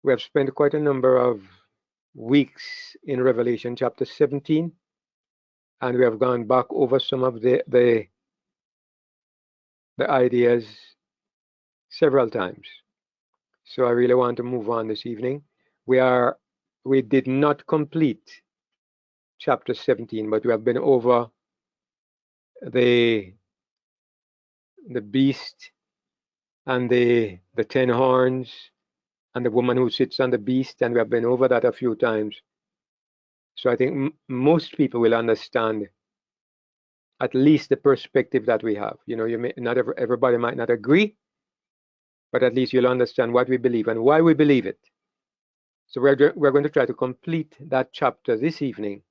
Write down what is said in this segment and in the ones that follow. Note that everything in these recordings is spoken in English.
We have spent quite a number of weeks in Revelation chapter 17, and we have gone back over some of the ideas several times. So I really want to move on this evening. We did not complete chapter 17, but we have been over the beast and the 10 horns and the woman who sits on the beast, and we have been over that a few times. So I think most people will understand at least the perspective that we have. You know, not everybody might not agree, but at least you'll understand what we believe and why we believe it. So we're going to try to complete that chapter this evening,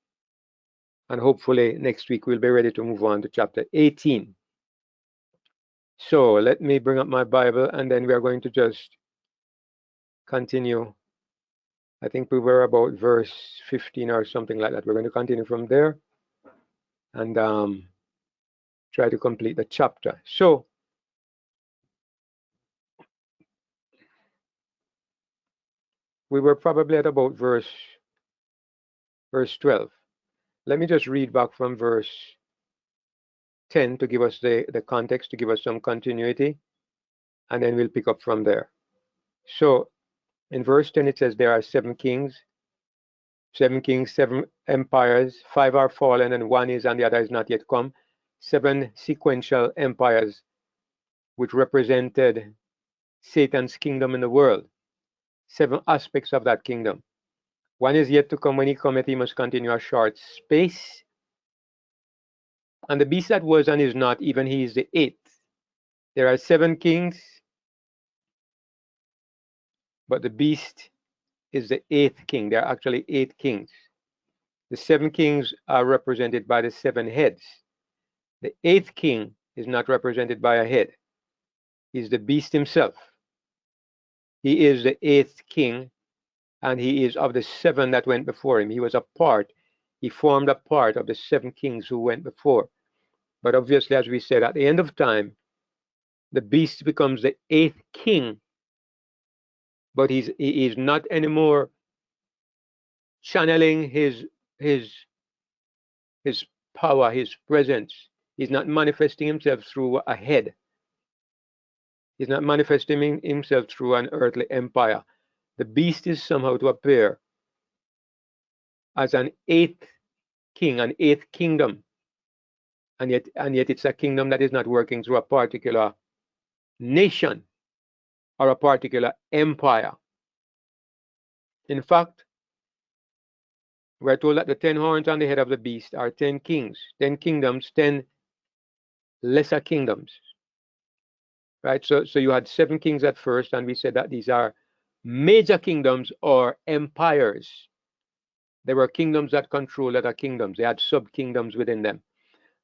and hopefully next week we'll be ready to move on to chapter 18. So let me bring up my Bible, and then we are going to just continue. I think we were about verse 15 or something like that. We're going to continue from there and try to complete the chapter. So we were probably at about verse 12. Let me just read back from verse 10 to give us the context, to give us some continuity, and then we'll pick up from there. So in verse 10 it says there are 7 kings, 7 empires, 5 are fallen and 1 is and the other is not yet come. 7 sequential empires which represented Satan's kingdom in the world. 7 aspects of that kingdom. 1 is yet to come. When he cometh, he must continue a short space. And the beast that was and is not, even he is the 8th. There are 7 kings, but the beast is the 8th king. There are actually 8 kings. The 7 kings are represented by the 7 heads. The 8th king is not represented by a head. He's the beast himself. He is the 8th king, and he is of the 7 that went before him. He was a part. He formed a part of the 7 kings who went before. But obviously, as we said, at the end of time, the beast becomes the 8th king, but he is not anymore channeling his power, his presence. He's not manifesting himself through a head. He's not manifesting himself through an earthly empire. The beast is somehow to appear as an 8th king, an 8th kingdom. And yet it's a kingdom that is not working through a particular nation or a particular empire. In fact, we're told that the 10 horns on the head of the beast are 10 kings, 10 kingdoms, 10 lesser kingdoms. Right? So you had 7 kings at first, and we said that these are major kingdoms or empires. There were kingdoms that controlled other kingdoms. They had sub-kingdoms within them.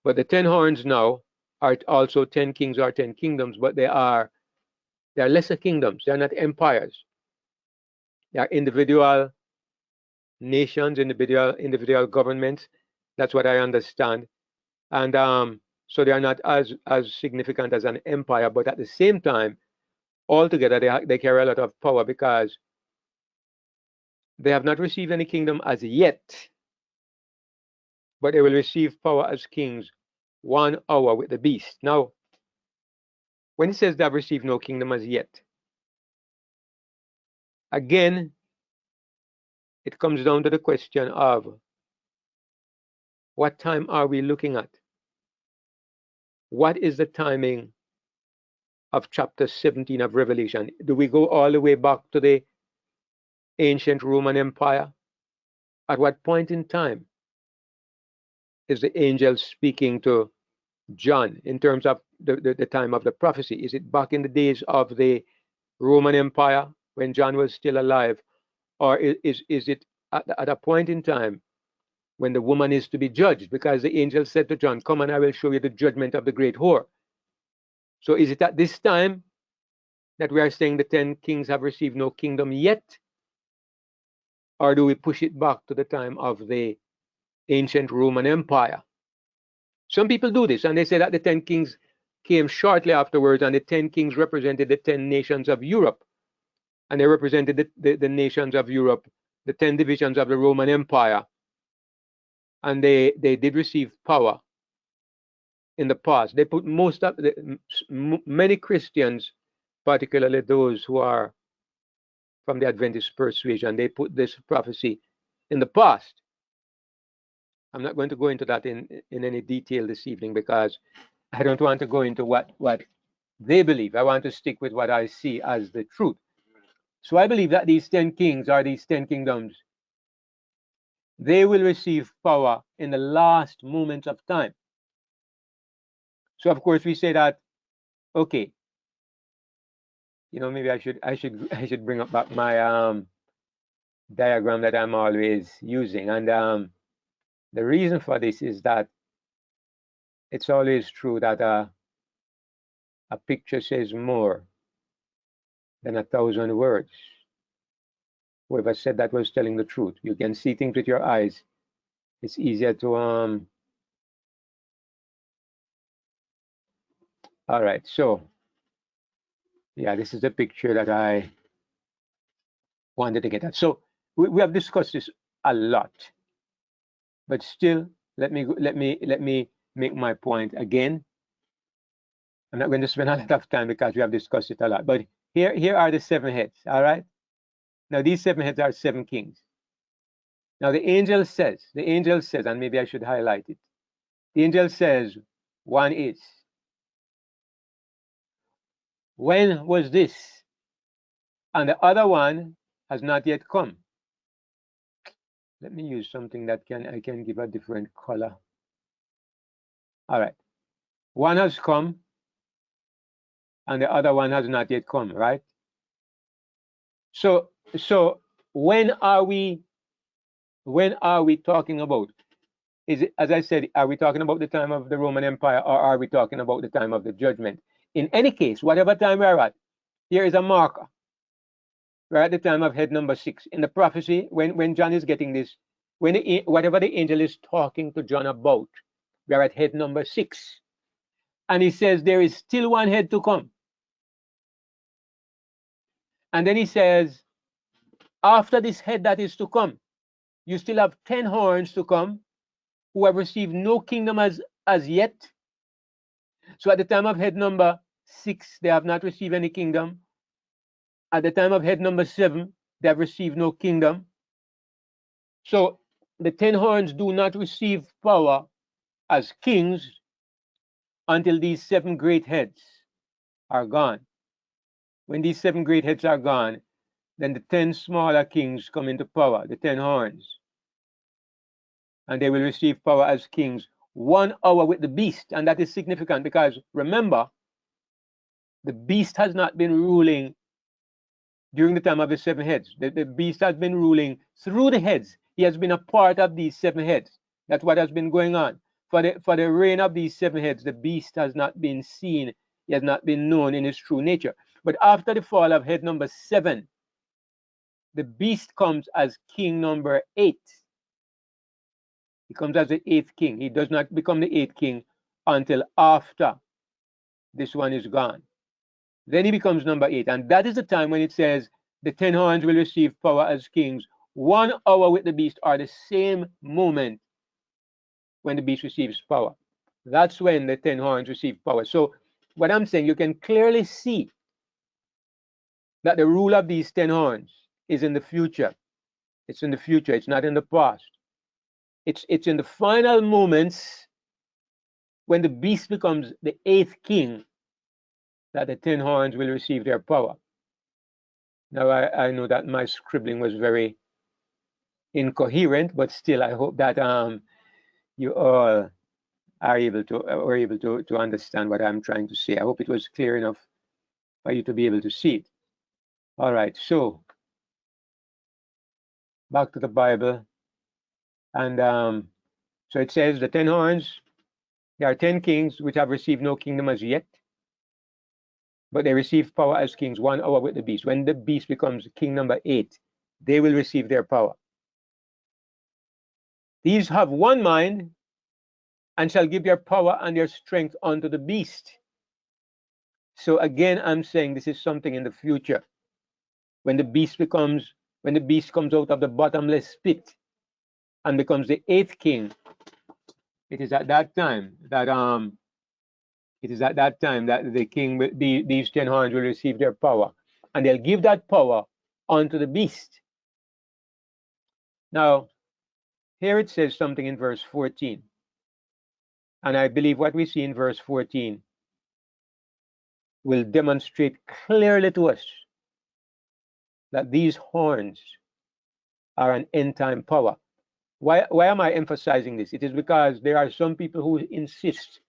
But the 10 horns now are also 10 kings or 10 kingdoms, but they are lesser kingdoms. They are not empires. They are individual nations, individual governments. That's what I understand. And so they are not as significant as an empire, but at the same time, altogether they carry a lot of power because they have not received any kingdom as yet, but they will receive power as kings 1 hour with the beast. Now, when it says they have received no kingdom as yet, again, it comes down to the question of what time are we looking at? What is the timing of chapter 17 of Revelation? Do we go all the way back to the ancient Roman Empire? At what point in time is the angel speaking to John in terms of the time of the prophecy? Is it back in the days of the Roman Empire when John was still alive? Or is it at a point in time when the woman is to be judged? Because the angel said to John, come and I will show you the judgment of the great whore. So is it at this time that we are saying the 10 kings have received no kingdom yet? Or do we push it back to the time of the ancient Roman Empire? Some people do this, and they say that the 10 kings came shortly afterwards, and the 10 kings represented the 10 nations of Europe. and they represented the nations of Europe, the 10 divisions of the Roman Empire, and they did receive power in the past. They put many Christians, particularly those who are from the Adventist persuasion, they put this prophecy in the past. I'm not going to go into that in any detail this evening because I don't want to go into what they believe. I want to stick with what I see as the truth. So I believe that these 10 kings or these 10 kingdoms, they will receive power in the last moments of time. So of course we say that, okay, maybe I should bring up back my diagram that I'm always using. And the reason for this is that it's always true that a picture says more than 1,000 words. Whoever said that was telling the truth. You can see things with your eyes. It's easier to all right, so yeah, this is the picture that I wanted to get at. So we have discussed this a lot, but still, let me make my point again. I'm not going to spend a lot of time because we have discussed it a lot. But here are the 7 heads. All right. Now these 7 heads are 7 kings. Now the angel says, and maybe I should highlight it. The angel says, one is. When was this? And the other one has not yet come. Let me use something that I can give a different color. All right. One has come and the other one has not yet come, right? So when are we talking about? Is it, as I said, are we talking about the time of the Roman Empire or are we talking about the time of the judgment? In any case, whatever time we're at, here is a marker. We're at the time of head number 6. In the prophecy, when John is getting this, whatever the angel is talking to John about, we're at head number 6. And he says there is still one head to come. And then he says, after this head that is to come, you still have 10 horns to come who have received no kingdom as yet. So at the time of head number 6, they have not received any kingdom. At the time of head number 7, they have received no kingdom. So the 10 horns do not receive power as kings until these 7 great heads are gone. When these 7 great heads are gone, then the 10 smaller kings come into power, the 10 horns. And they will receive power as kings 1 hour with the beast. And that is significant because remember, the beast has not been ruling during the time of the 7 heads. The beast has been ruling through the heads. He has been a part of these 7 heads. That's what has been going on. For the reign of these 7 heads, the beast has not been seen. He has not been known in his true nature. But after the fall of head number 7, the beast comes as king number 8. He comes as the 8th king. He does not become the 8th king until after this one is gone. Then he becomes number 8. And that is the time when it says the 10 horns will receive power as kings 1 hour with the beast, or the same moment when the beast receives power. That's when the 10 horns receive power. So what I'm saying, you can clearly see that the rule of these 10 horns is in the future. It's in the future. It's not in the past. It's in the final moments when the beast becomes the 8th king that the 10 horns will receive their power. Now, I know that my scribbling was very incoherent, but still, I hope that you all are able to understand what I'm trying to say. I hope it was clear enough for you to be able to see it. All right, so back to the Bible. And so it says the 10 horns, there are 10 kings which have received no kingdom as yet, but they receive power as kings 1 hour with the beast. When the beast becomes king number 8, they will receive their power. These have one mind and shall give their power and their strength unto the beast. So again, I'm saying this is something in the future. when the beast comes out of the bottomless pit and becomes the eighth king, it is at that time that the king, these 10 horns will receive their power, and they'll give that power unto the beast. Now, here it says something in verse 14, and I believe what we see in verse 14 will demonstrate clearly to us that these horns are an end time power. Why am I emphasizing this? It is because there are some people who insist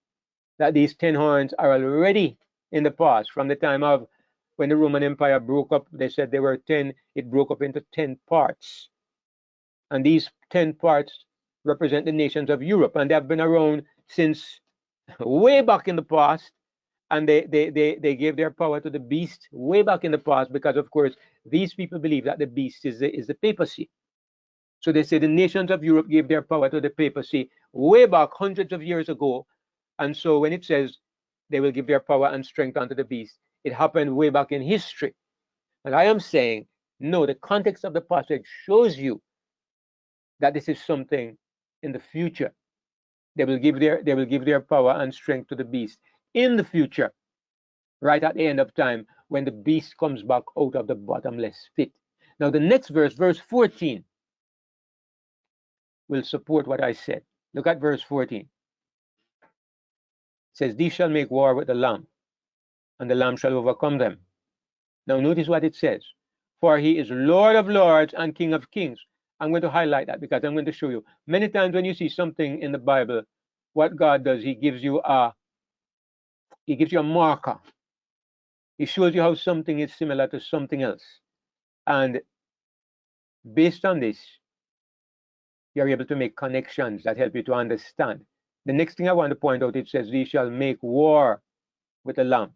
that these 10 horns are already in the past, from the time of when the Roman Empire broke up. They said there were 10, it broke up into 10 parts. And these 10 parts represent the nations of Europe, and they have been around since way back in the past. And they gave their power to the beast way back in the past, because of course these people believe that the beast is the papacy. So they say the nations of Europe gave their power to the papacy way back hundreds of years ago. And so when it says they will give their power and strength unto the beast, it happened way back in history. And I am saying, no, the context of the passage shows you that this is something in the future. They will give their power and strength to the beast in the future, right at the end of time, when the beast comes back out of the bottomless pit. Now the next verse, verse 14, will support what I said. Look at verse 14. It says, these shall make war with the Lamb, and the Lamb shall overcome them. Now notice what it says. For he is Lord of lords and King of kings. I'm going to highlight that because I'm going to show you. Many times when you see something in the Bible, what God does, he gives you a marker. He shows you how something is similar to something else. And based on this, you're able to make connections that help you to understand. The next thing I want to point out, it says, "These shall make war with the Lamb."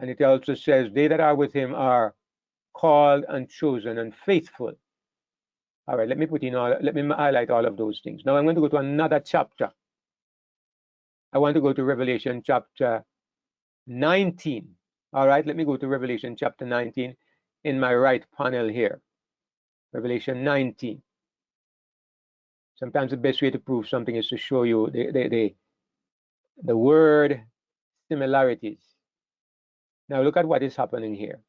And it also says, "They that are with him are called and chosen and faithful." All right, let me highlight all of those things. Now I'm going to go to another chapter. I want to go to Revelation chapter 19. All right, let me go to Revelation chapter 19 in my right panel here. Revelation 19. Sometimes the best way to prove something is to show you the word similarities. Now look at what is happening here.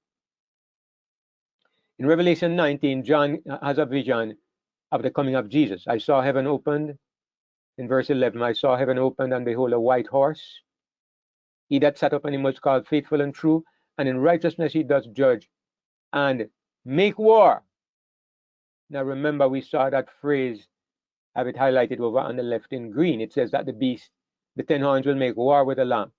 In Revelation 19, John has a vision of the coming of Jesus. I saw heaven opened. In verse 11, I saw heaven opened, and behold, a white horse. He that sat upon him was called Faithful and True, and in righteousness he does judge and make war. Now remember, we saw that phrase, have it highlighted over on the left in green. It says that the beast, the 10 horns, will make war with the Lamb.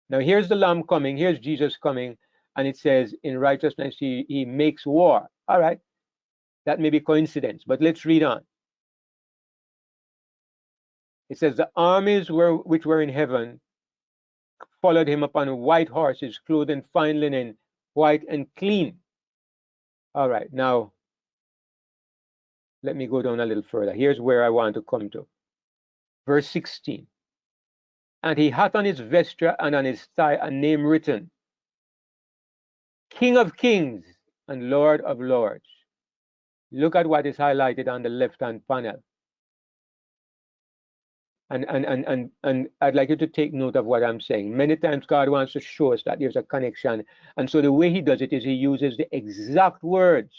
Now here's the Lamb coming, here's Jesus coming, and it says in righteousness he makes war. All right, that may be coincidence, but let's read on. It says, the armies which were in heaven followed him upon white horses, clothed in fine linen, white and clean. All right, now let me go down a little further. Here's where I want to come to. Verse 16. And he hath on his vesture and on his thigh a name written, King of kings and Lord of lords. Look at what is highlighted on the left-hand panel. And I'd like you to take note of what I'm saying. Many times God wants to show us that there's a connection. And so the way he does it is he uses the exact words,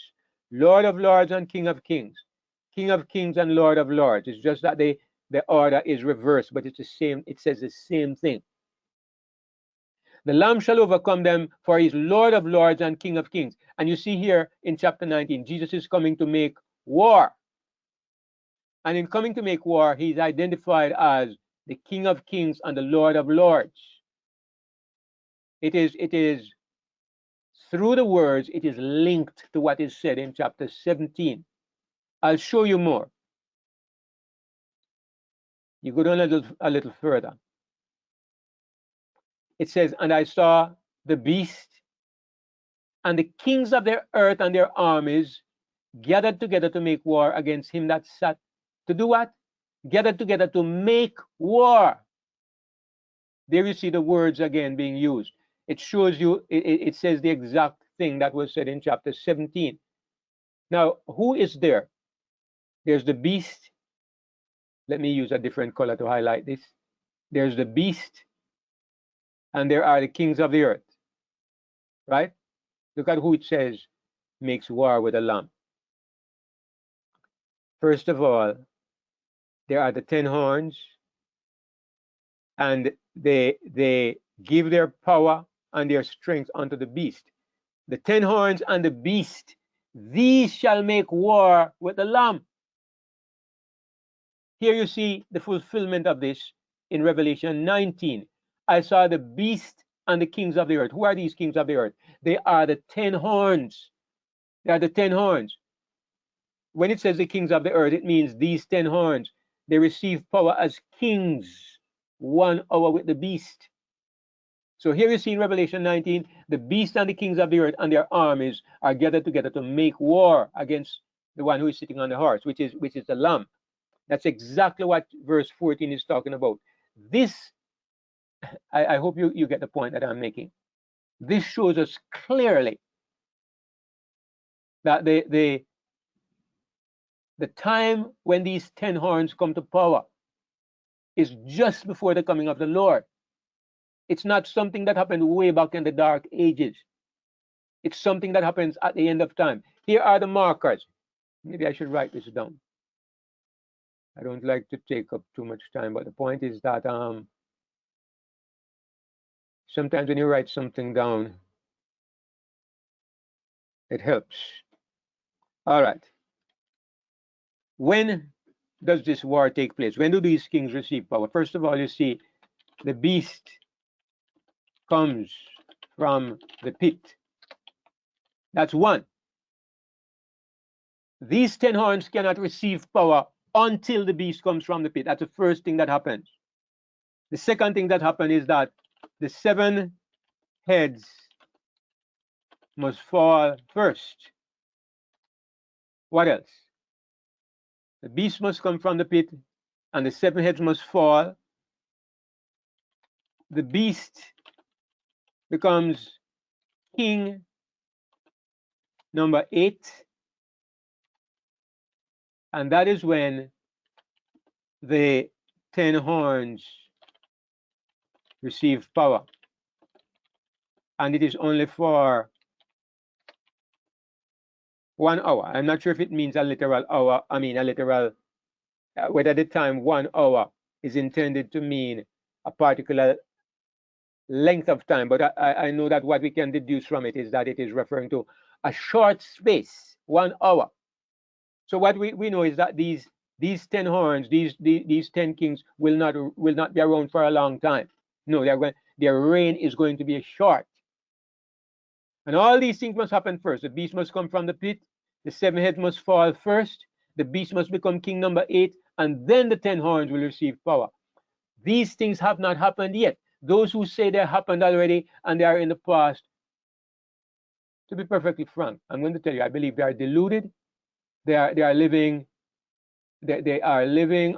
Lord of lords and King of kings. King of kings and Lord of lords. It's just that the order is reversed, but it's the same. It says the same thing. The Lamb shall overcome them, for he is Lord of lords and King of kings. And you see here in chapter 19, Jesus is coming to make war. And in coming to make war, he's identified as the King of kings and the Lord of lords. It is through the words, it is linked to what is said in chapter 17. I'll show you more. You go down a little further. It says, and I saw the beast and the kings of the earth and their armies gathered together to make war against him that sat. To do what? Gathered together to make war. There you see the words again being used. It shows you, it says the exact thing that was said in chapter 17. Now, who is there? There's the beast. Let me use a different color to highlight this. There's the beast, and there are the kings of the earth, right? Look at who it says makes war with the Lamb. First of all, there are the 10 horns, and they give their power and their strength unto the beast. The 10 horns and the beast, these shall make war with the Lamb. Here you see the fulfillment of this in Revelation 19. I saw the beast and the kings of the earth. Who are these kings of the earth? They are the 10 horns. They are the 10 horns. When it says the kings of the earth, it means these 10 horns. They receive power as kings 1 hour with the beast. So here you see in Revelation 19, the beast and the kings of the earth and their armies are gathered together to make war against the one who is sitting on the horse, which is the Lamb. That's exactly what verse 14 is talking about. This, I hope you get the point that I'm making. This shows us clearly that the time when these 10 horns come to power is just before the coming of the Lord. It's not something that happened way back in the dark ages. It's something that happens at the end of time. Here are the markers. Maybe I should write this down. I don't like to take up too much time, but the point is that sometimes when you write something down, it helps. All right. When does this war take place? When do these kings receive power? First of all, you see the beast comes from the pit. That's one. These 10 horns cannot receive power until the beast comes from the pit. That's the first thing that happens. The second thing that happens is that the 7 heads must fall first. What else? The beast must come from the pit, and the 7 heads must fall. The beast becomes king number 8, and that is when the 10 horns receive power. And it is only for 1 hour. I'm not sure if it means a literal hour. I mean, a literal, whether the time 1 hour is intended to mean a particular length of time. But I know that what we can deduce from it is that it is referring to a short space, 1 hour. So what we know is that these 10 horns, these 10 kings will not be around for a long time. No, their reign is going to be short. And all these things must happen first. The beast must come from the pit. The 7 heads must fall first. The beast must become king number 8. And then the 10 horns will receive power. These things have not happened yet. Those who say they happened already and they are in the past, to be perfectly frank, I'm going to tell you, I believe they are deluded. They are living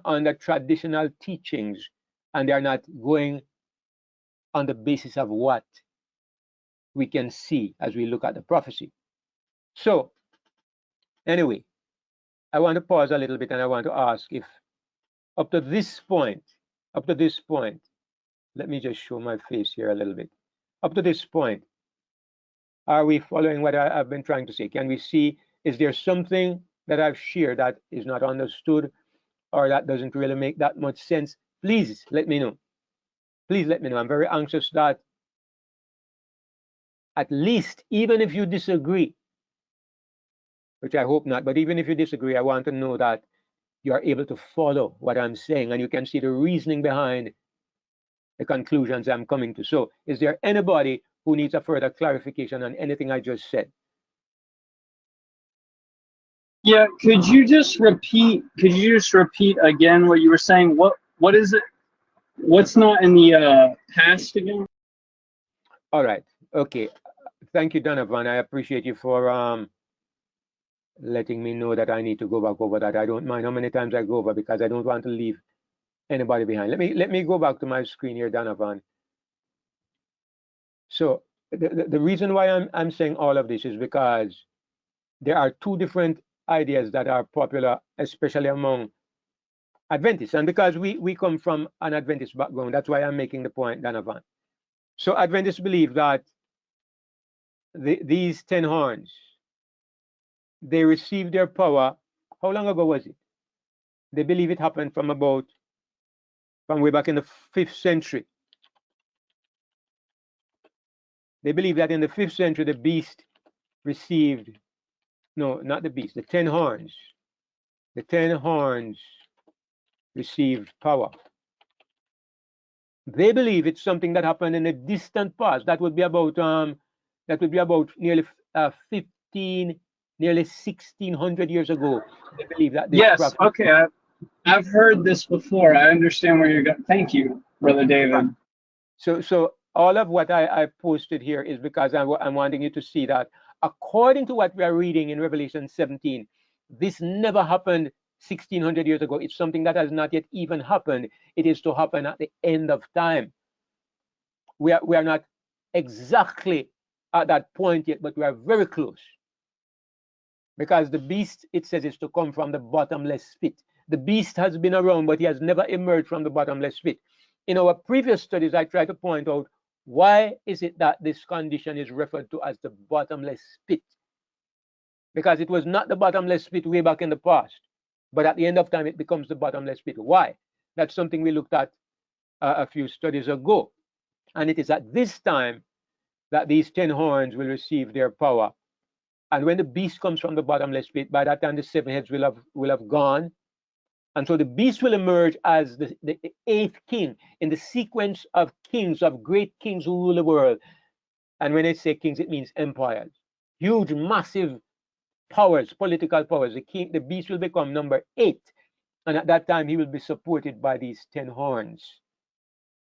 on the traditional teachings, and they are not going on the basis of what we can see as we look at the prophecy. So anyway, I want to pause a little bit, and I want to ask if up to this point, let me just show my face here a little bit. Up to this point, are we following what I've been trying to say? Can we see, is there something that I've shared that is not understood or that doesn't really make that much sense? Please let me know. Please let me know. I'm very anxious that at least, even if you disagree, which I hope not, but even if you disagree, I want to know that you are able to follow what I'm saying and you can see the reasoning behind the conclusions I'm coming to. So is there anybody who needs a further clarification on anything I just said? Yeah, could you just repeat again what you were saying? What is it? What's not in the past again? All right. Okay. Thank you, Donovan. I appreciate you for letting me know that I need to go back over that. I don't mind how many times I go over because I don't want to leave anybody behind. Let me go back to my screen here, Donovan. So the reason why I'm saying all of this is because there are two different ideas that are popular, especially among Adventists. And because we come from an Adventist background, that's why I'm making the point, Donovan. So Adventists believe that these 10 horns, they received their power. How long ago was it? They believe it happened from way back in the 5th century. They believe that in the 5th century, the beast received, no, not the beast, the 10 horns. The 10 horns received power. They believe it's something that happened in a distant past. That would be about nearly 15, nearly 1600 years ago. They believe that this Yes. prophet. Okay. I've heard this before. I understand where you're going. Thank you, Brother Right. David. So all of what I posted here is because I'm wanting you to see that according to what we are reading in Revelation 17, this never happened 1600 years ago. It's something that has not yet even happened. It is to happen at the end of time. We are not exactly at that point yet, but we are very close. Because the beast, it says, is to come from the bottomless pit. The beast has been around, but he has never emerged from the bottomless pit. In our previous studies, I tried to point out why is it that this condition is referred to as the bottomless pit? Because it was not the bottomless pit way back in the past, but at the end of time, it becomes the bottomless pit. Why? That's something we looked at a few studies ago. And it is at this time that these 10 horns will receive their power. And when the beast comes from the bottomless pit, by that time the 7 heads will have gone. And so the beast will emerge as the 8th king in the sequence of kings, of great kings who rule the world. And when I say kings, it means empires. Huge, massive powers, political powers. The beast will become number 8. And at that time, he will be supported by these 10 horns.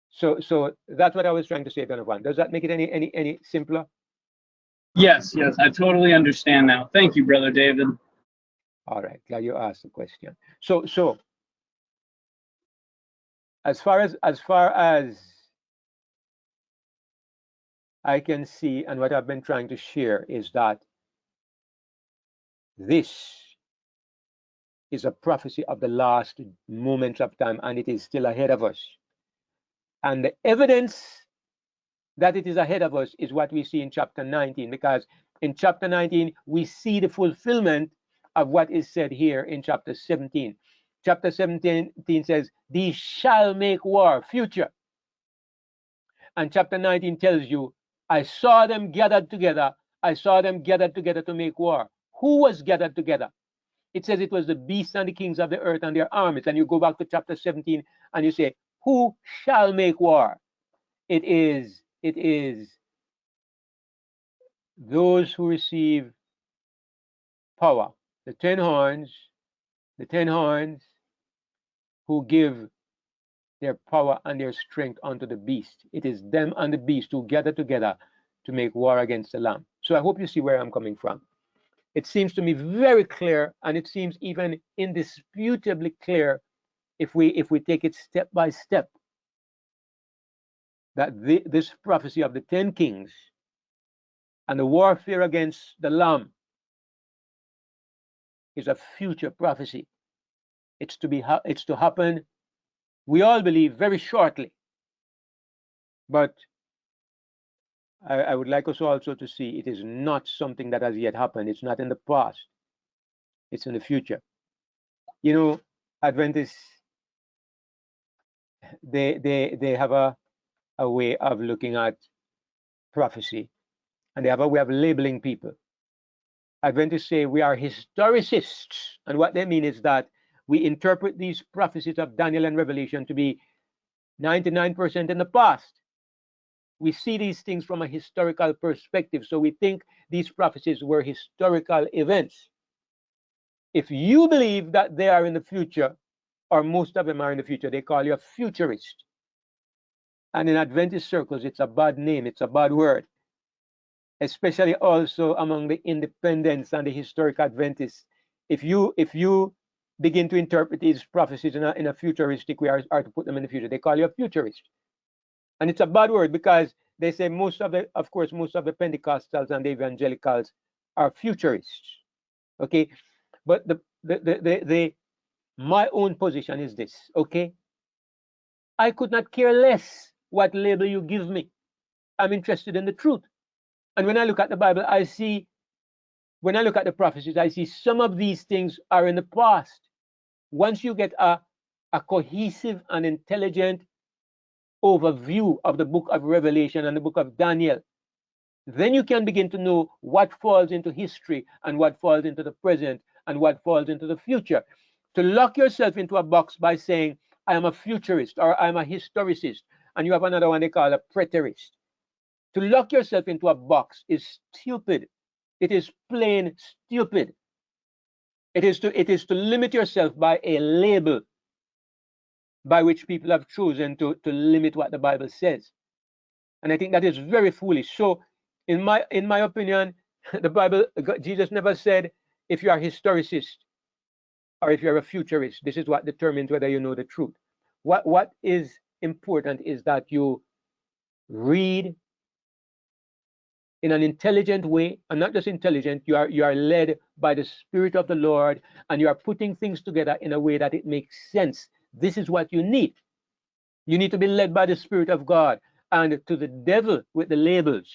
So that's what I was trying to say, Donovan. Does that make it any simpler? Yes. Yes. I totally understand now. Thank you, Brother David. All right, glad you asked the question. So as far as I can see, and what I've been trying to share is that this is a prophecy of the last moments of time, and it is still ahead of us. And the evidence that it is ahead of us is what we see in chapter 19, because in chapter 19, we see the fulfillment of what is said here in chapter 17. Chapter 17 says, these shall make war, future. And chapter 19 tells you, I saw them gathered together. I saw them gathered together to make war. Who was gathered together? It says it was the beasts and the kings of the earth and their armies. And you go back to chapter 17 and you say, who shall make war? It is those who receive power. The 10 horns who give their power and their strength unto the beast. It is them and the beast who gather together to make war against the Lamb. So I hope you see where I'm coming from. It seems to me very clear, and it seems even indisputably clear if we take it step by step, that this prophecy of the 10 kings and the warfare against the Lamb is a future prophecy. It's to happen, we all believe, very shortly. But I would like us also to see it is not something that has yet happened. It's not in the past. It's in the future. You know, Adventists, they have a way of looking at prophecy, and they have a way of labeling people. Adventists say we are historicists, and what they mean is that we interpret these prophecies of Daniel and Revelation to be 99% in the past. We see these things from a historical perspective, so we think these prophecies were historical events. If you believe that they are in the future, or most of them are in the future, they call you a futurist. And in Adventist circles, it's a bad name, it's a bad word, especially also among the independents and the historic Adventists. If you begin to interpret these prophecies in a futuristic way, or to put them in the future, they call you a futurist. And it's a bad word because they say most of the, of course, most of the Pentecostals and the evangelicals are futurists. Okay, but the my own position is this. Okay, I could not care less what label you give me. I'm interested in the truth. And when I look at the Bible, I see, when I look at the prophecies, I see some of these things are in the past. Once you get a cohesive and intelligent overview of the book of Revelation and the book of Daniel, then you can begin to know what falls into history and what falls into the present and what falls into the future. To lock yourself into a box by saying, I am a futurist or I'm a historicist, and you have another one they call a preterist. To lock yourself into a box is stupid. It is plain stupid. It is to limit yourself by a label by which people have chosen to limit what the Bible says. And I think that is very foolish. So in my opinion, the Bible, Jesus never said, if you are a historicist or if you're a futurist, this is what determines whether you know the truth. What is important is that you read in an intelligent way, and not just intelligent, you are led by the Spirit of the Lord, and you are putting things together in a way that it makes sense. This is what you need. You need to be led by the Spirit of God, and to the devil with the labels.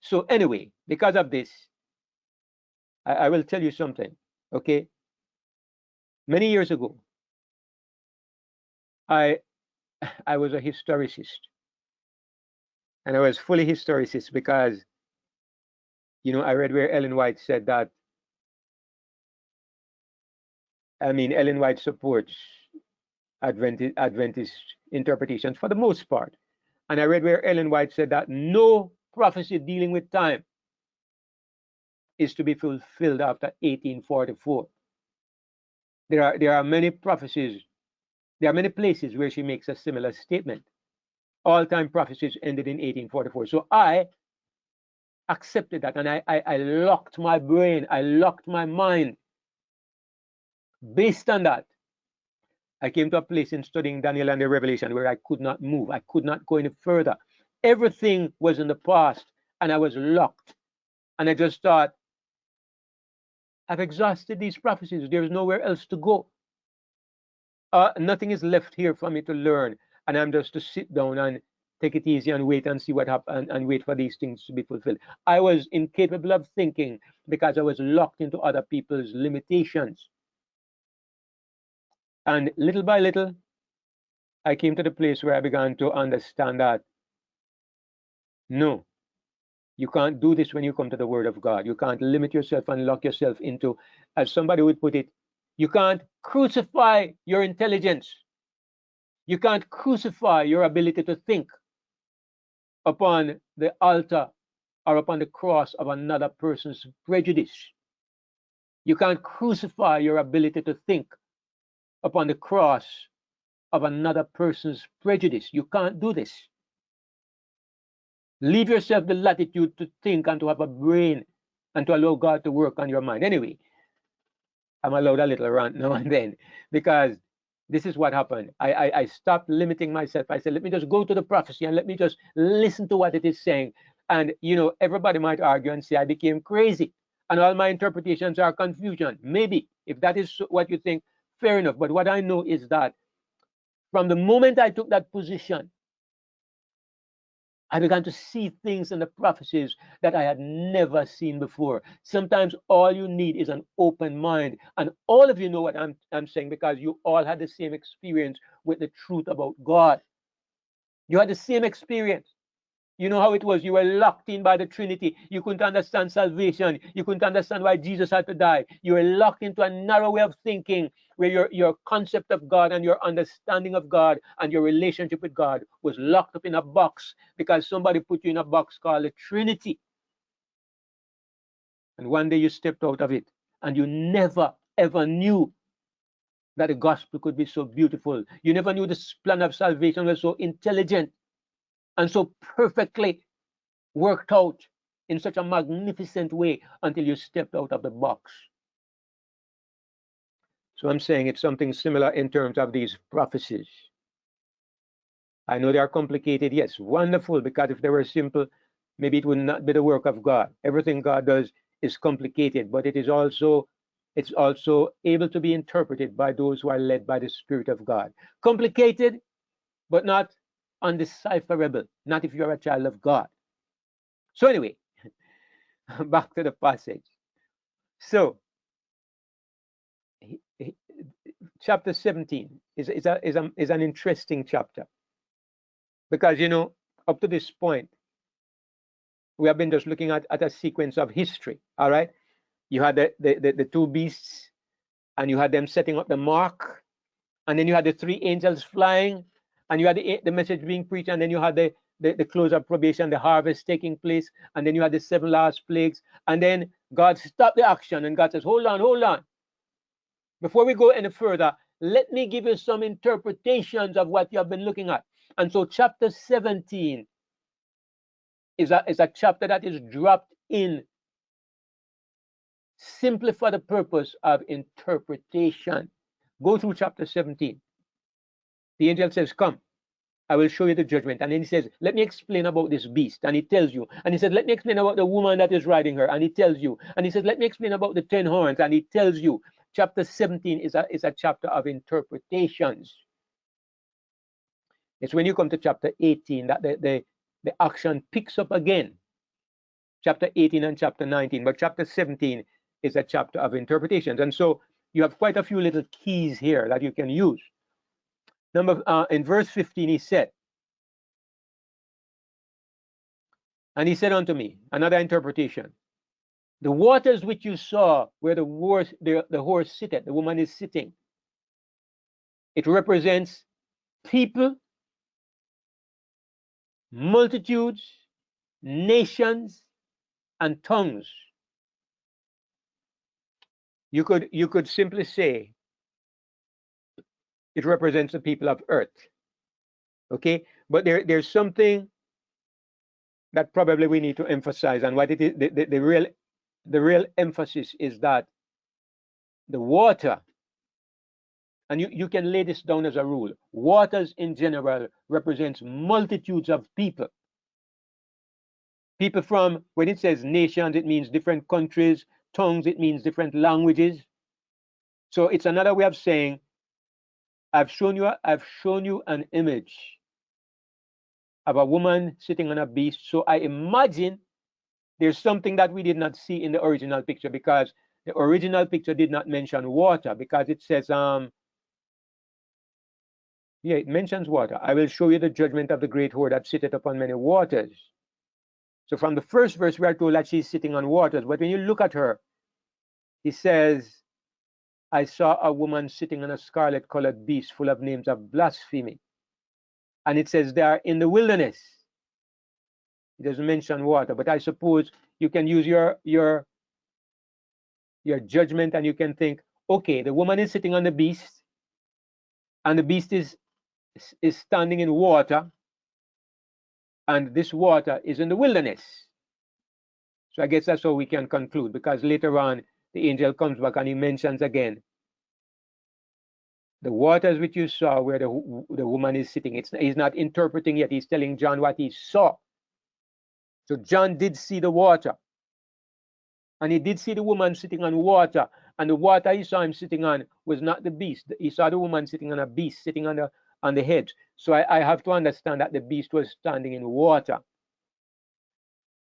So anyway, because of this, I will tell you something. Okay, many years ago, I I was a historicist, and I was fully historicist because I read where Ellen White said that. I mean, Ellen White supports Adventist interpretations for the most part, and I read where Ellen White said that no prophecy dealing with time is to be fulfilled after 1844. There are many prophecies. There are many places where she makes a similar statement. All time prophecies ended in 1844. So I accepted that, and I locked my brain, I locked my mind. Based on that, I came to a place in studying Daniel and the Revelation where I could not move. I could not go any further. Everything was in the past, and I was locked. And I just thought, I've exhausted these prophecies. There's nowhere else to go. Nothing is left here for me to learn, and I'm just to sit down and take it easy and wait and see what happens and wait for these things to be fulfilled. I was incapable of thinking because I was locked into other people's limitations. And little by little, I came to the place where I began to understand that no, you can't do this when you come to the Word of God. You can't limit yourself and lock yourself into, as somebody would put it, you can't crucify your intelligence. You can't crucify your ability to think upon the altar or upon the cross of another person's prejudice. You can't crucify your ability to think upon the cross of another person's prejudice. You can't do this. Leave yourself the latitude to think and to have a brain and to allow God to work on your mind. Anyway, I'm allowed a little rant now and then because this is what happened. I stopped limiting myself. I said, let me just go to the prophecy and let me just listen to what it is saying. And, everybody might argue and say I became crazy and all my interpretations are confusion. Maybe, if that is what you think, fair enough. But what I know is that from the moment I took that position, I began to see things in the prophecies that I had never seen before. Sometimes all you need is an open mind. And all of you know what I'm saying because you all had the same experience with the truth about God. You had the same experience. You know how it was. You were locked in by the Trinity. You couldn't understand salvation. You couldn't understand why Jesus had to die. You were locked into a narrow way of thinking where your concept of God and your understanding of God and your relationship with God was locked up in a box because somebody put you in a box called the Trinity. And one day you stepped out of it and you never, ever knew that the gospel could be so beautiful. You never knew the plan of salvation was so intelligent and so perfectly worked out in such a magnificent way until you stepped out of the box. So I'm saying it's something similar in terms of these prophecies. I know they are complicated. Yes, wonderful, because if they were simple, maybe it would not be the work of God. Everything God does is complicated, but it's also able to be interpreted by those who are led by the Spirit of God. Complicated, but not undecipherable, not if you're a child of God. So anyway, back to the passage. So chapter 17 is an interesting chapter, because up to this point we have been just looking at a sequence of history. All right, you had the two beasts, and you had them setting up the mark, and then you had the three angels flying, and you had the message being preached, and then you had the close of probation, the harvest taking place, and then you had the seven last plagues, and then God stopped the action, and God says, hold on. Before we go any further, let me give you some interpretations of what you have been looking at. And so chapter 17 is a chapter that is dropped in simply for the purpose of interpretation. Go through chapter 17. The angel says, come, I will show you the judgment. And then he says, let me explain about this beast. And he tells you. And he says, let me explain about the woman that is riding her. And he tells you. And he says, let me explain about the 10 horns. And he tells you. Chapter 17 is a chapter of interpretations. It's when you come to chapter 18 that the action picks up again. Chapter 18 and chapter 19. But chapter 17 is a chapter of interpretations. And so you have quite a few little keys here that you can use. In verse 15, he said, and he said unto me, another interpretation, the waters which you saw where the horse sitteth, the woman is sitting, it represents people, multitudes, nations, and tongues. You could simply say it represents the people of earth. Okay, but there's something that probably we need to emphasize, and what it is, the real emphasis is that the water, and you can lay this down as a rule, waters in general represents multitudes of people. People from, when it says nations, it means different countries. Tongues, it means different languages. So it's another way of saying, I've shown you an image of a woman sitting on a beast. So I imagine there's something that we did not see in the original picture, because the original picture did not mention water, because it says, it mentions water. I will show you the judgment of the great whore that sitteth upon many waters. So from the first verse, we are told that she's sitting on waters. But when you look at her, he says, I saw a woman sitting on a scarlet-colored beast full of names of blasphemy. And it says they are in the wilderness. It doesn't mention water, but I suppose you can use your judgment, and you can think, okay, the woman is sitting on the beast, and the beast is standing in water, and this water is in the wilderness. So I guess that's how we can conclude, because later on the angel comes back and he mentions again the waters which you saw where the woman is sitting. He's not interpreting yet. He's telling John what he saw. So John did see the water, and he did see the woman sitting on water, and the water he saw him sitting on was not the beast. He saw the woman sitting on a beast, sitting on the hedge. So I have to understand that the beast was standing in water.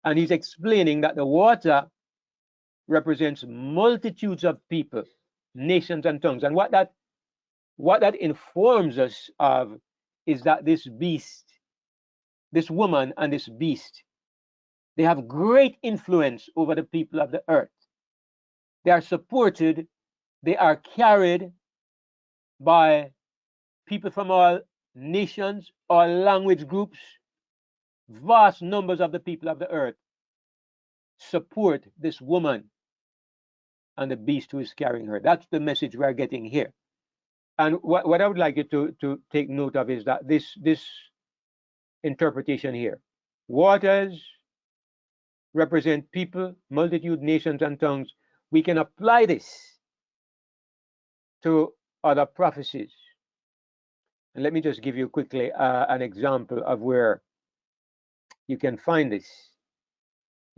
And he's explaining that the water represents multitudes of people, nations, and tongues. And what that informs us of is that this beast, this woman and this beast, they have great influence over the people of the earth. They are supported, they are carried by people from all nations, all language groups. Vast numbers of the people of the earth support this woman and the beast who is carrying her. That's the message we are getting here. And what I would like you to take note of is that this interpretation here, waters represent people, multitude, nations, and tongues. We can apply this to other prophecies. And let me just give you quickly an example of where you can find this.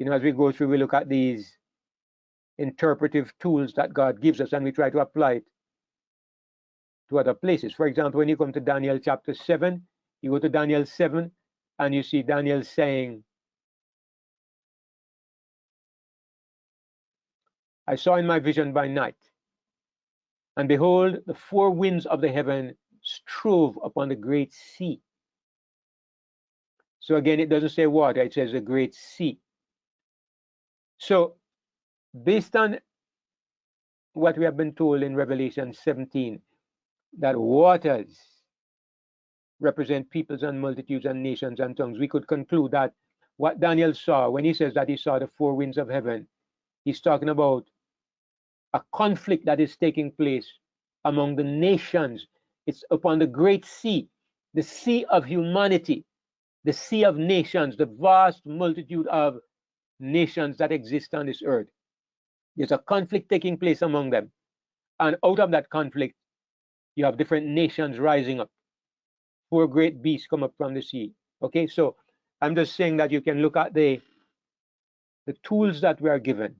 As we go through, we look at these interpretive tools that God gives us and we try to apply it to other places. For example, when you come to Daniel chapter 7, you go to Daniel 7 and you see Daniel saying, I saw in my vision by night, and behold, the four winds of the heaven strove upon the great sea. So again, it doesn't say water, it says a great sea. So based on what we have been told in Revelation 17, that waters represent peoples and multitudes and nations and tongues, we could conclude that what Daniel saw, when he says that he saw the four winds of heaven, he's talking about a conflict that is taking place among the nations. It's upon the great sea, the sea of humanity, the sea of nations, the vast multitude of nations that exist on this earth. There's a conflict taking place among them. And out of that conflict, you have different nations rising up. Four great beasts come up from the sea. Okay, so I'm just saying that you can look at the tools that we are given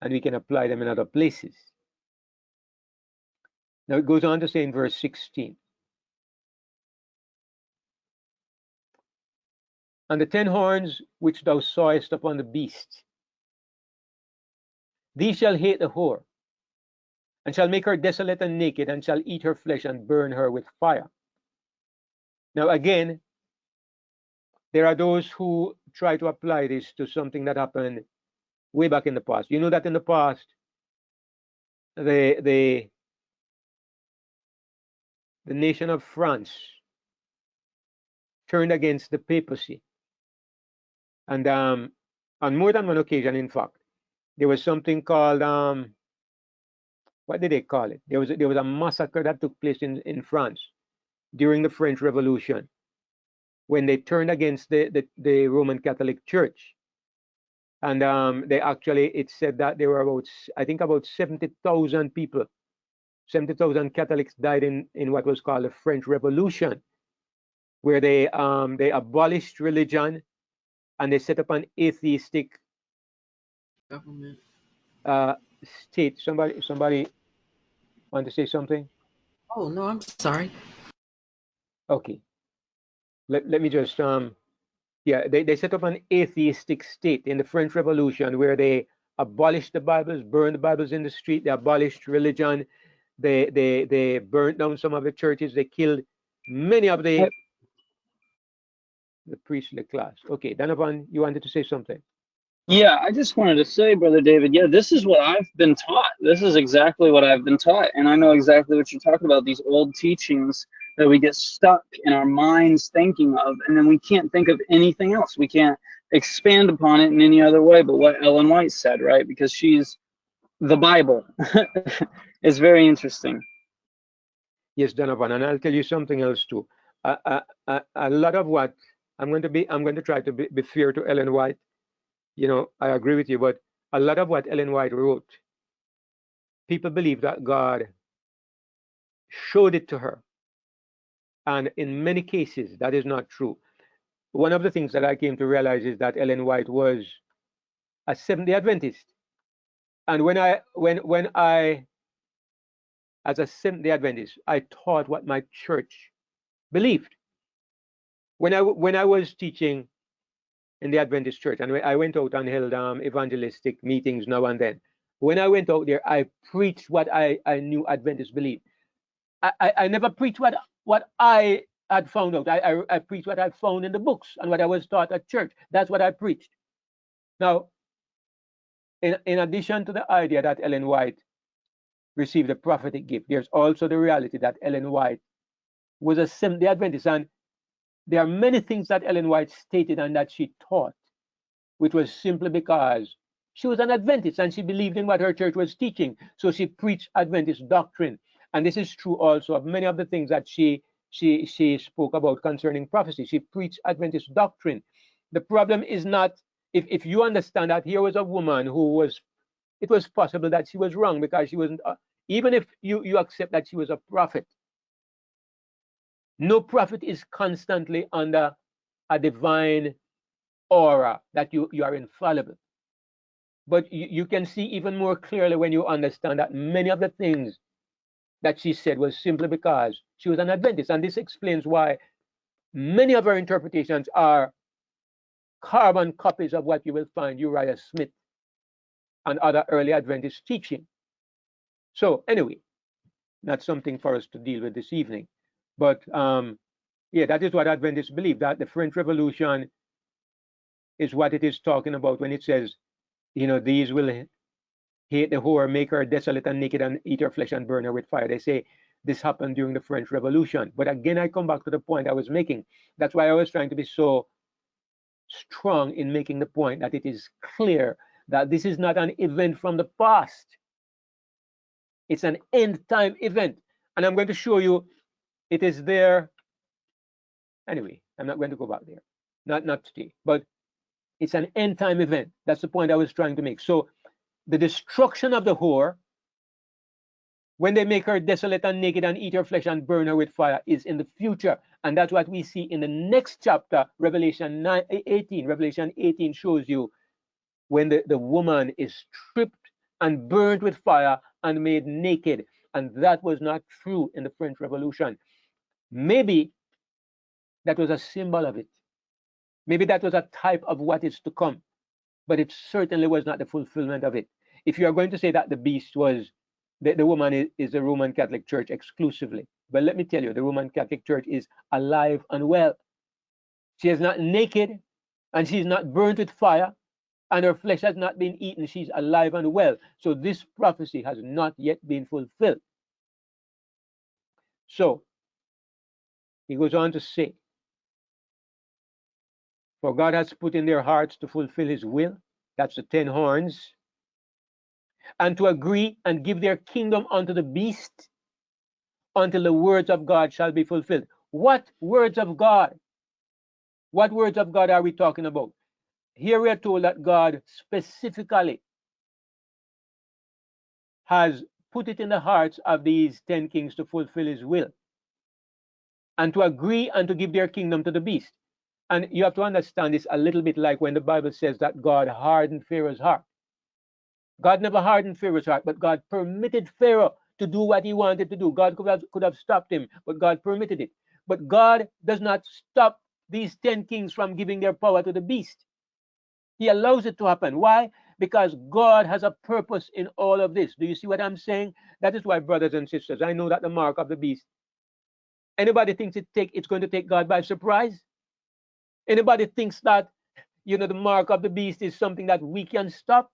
and we can apply them in other places. Now it goes on to say in verse 16, and the 10 horns which thou sawest upon the beast, these shall hate the whore, and shall make her desolate and naked, and shall eat her flesh and burn her with fire. Now again, there are those who try to apply this to something that happened way back in the past. You know that in the past, the nation of France turned against the papacy. And on more than one occasion, in fact, there was something called, what did they call it? There was a massacre that took place in France during the French Revolution when they turned against the Roman Catholic Church. And they actually, it said that there were about, I think about 70,000 people, 70,000 Catholics died in what was called the French Revolution, where they abolished religion and they set up an atheistic Government. state. Somebody want to say something? Oh no, I'm sorry. Okay. Let me just yeah, they set up an atheistic state in the French Revolution where they abolished the Bibles, burned the Bibles in the street, they abolished religion, they burnt down some of the churches, they killed many of the priestly class. Okay, Donovan, you wanted to say something? Yeah, I just wanted to say, Brother David, yeah, this is what I've been taught. This is exactly what I've been taught. And I know exactly what you're talking about, these old teachings that we get stuck in our minds thinking of, and then we can't think of anything else. We can't expand upon it in any other way but what Ellen White said, right? Because she's the Bible. It's very interesting. Yes, Donovan, and I'll tell you something else too. A lot of what I'm going to try to be fair to Ellen White. I agree with you, but a lot of what Ellen White wrote, people believe that God showed it to her. And in many cases, that is not true. One of the things that I came to realize is that Ellen White was a Seventh-day Adventist. And when I, as a Seventh-day Adventist, I taught what my church believed. When I was teaching in the Adventist church, and I went out and held evangelistic meetings now and then. When I went out there, I preached what I knew Adventists believed. I never preached what I had found out. I preached what I found in the books and what I was taught at church. That's what I preached. Now, in addition to the idea that Ellen White received a prophetic gift, there's also the reality that Ellen White was a Seventh-day Adventist. And there are many things that Ellen White stated and that she taught, which was simply because she was an Adventist and she believed in what her church was teaching. So she preached Adventist doctrine. And this is true also of many of the things that she spoke about concerning prophecy. She preached Adventist doctrine. The problem is not, if you understand that here was a woman it was possible that she was wrong because she wasn't, even if you accept that she was a prophet, No prophet is constantly under a divine aura that you are infallible. But you can see even more clearly when you understand that many of the things that she said was simply because she was an Adventist. And this explains why many of her interpretations are carbon copies of what you will find Uriah Smith and other early Adventist teaching. So anyway, not something for us to deal with this evening. But yeah, that is what Adventists believe, that the French Revolution is what it is talking about when it says, these will hate the whore, make her desolate and naked, and eat her flesh and burn her with fire. They say this happened during the French Revolution. But again, I come back to the point I was making. That's why I was trying to be so strong in making the point that it is clear that this is not an event from the past. It's an end time event. And I'm going to show you it is there. Anyway, I'm not going to go back there. Not today. But it's an end time event. That's the point I was trying to make. So the destruction of the whore, when they make her desolate and naked and eat her flesh and burn her with fire, is in the future. And that's what we see in the next chapter, Revelation 18. Revelation 18 shows you when the woman is stripped and burned with fire and made naked. And that was not true in the French Revolution. Maybe that was a symbol of it. Maybe that was a type of what is to come. But it certainly was not the fulfillment of it. If you are going to say that the beast was, the woman is the Roman Catholic Church exclusively, but let me tell you, the Roman Catholic Church is alive and well. She is not naked and she's not burnt with fire and her flesh has not been eaten. She's alive and well. So this prophecy has not yet been fulfilled. So he goes on to say, for God has put in their hearts to fulfill his will. That's the 10 horns. And to agree and give their kingdom unto the beast until the words of God shall be fulfilled. What words of God? What words of God are we talking about? Here we are told that God specifically has put it in the hearts of these 10 kings to fulfill his will and to agree and to give their kingdom to the beast. And you have to understand this a little bit like when the Bible says that God hardened Pharaoh's heart. God never hardened Pharaoh's heart, but God permitted Pharaoh to do what he wanted to do. God could have stopped him, but God permitted it. But God does not stop these 10 kings from giving their power to the beast. He allows it to happen. Why? Because God has a purpose in all of this. Do you see what I'm saying? That is why, brothers and sisters, I know that the mark of the beast, anybody thinks it's going to take God by surprise? Anybody thinks that, the mark of the beast is something that we can stop?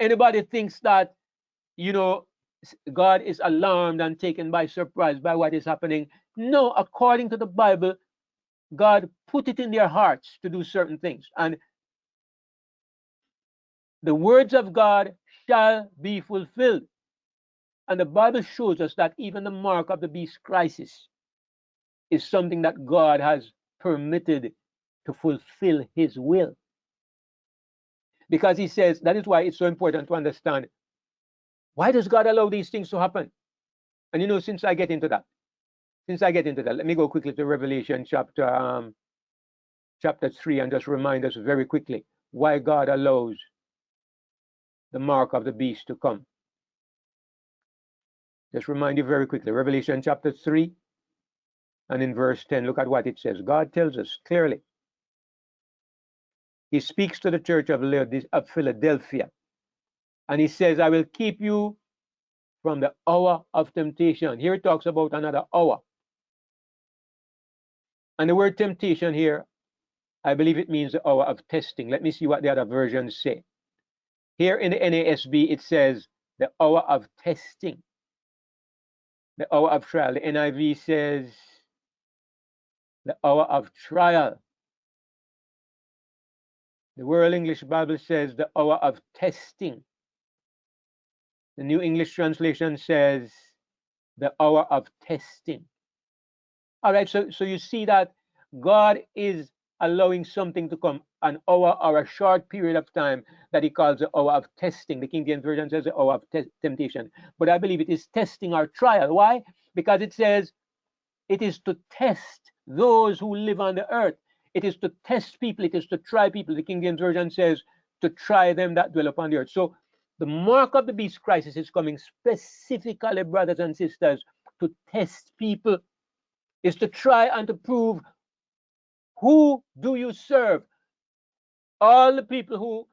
Anybody thinks that, God is alarmed and taken by surprise by what is happening? No, according to the Bible, God put it in their hearts to do certain things. And the words of God shall be fulfilled. And the Bible shows us that even the mark of the beast crisis is something that God has permitted to fulfill his will. Because he says, that is why it's so important to understand, why does God allow these things to happen? And since I get into that, let me go quickly to Revelation chapter 3 and just remind us very quickly why God allows the mark of the beast to come. Just remind you very quickly. Revelation chapter 3 and in verse 10, look at what it says. God tells us clearly. He speaks to the church of Philadelphia. And he says, I will keep you from the hour of temptation. Here it talks about another hour. And the word temptation here, I believe it means the hour of testing. Let me see what the other versions say. Here in the NASB, it says the hour of testing, the hour of trial. The NIV says the hour of trial. The World English Bible says the hour of testing. The New English Translation says the hour of testing. All right, so you see that God is allowing something to come, an hour or a short period of time that he calls the hour of testing. The King James Version says the hour of temptation. But I believe it is testing or trial. Why? Because it says It is to test those who live on the earth. It is to test people. It is to try people. The King James Version says to try them that dwell upon the earth. So the mark of the beast crisis is coming specifically, brothers and sisters, to test people. Is to try and to prove, who do you serve? All the people who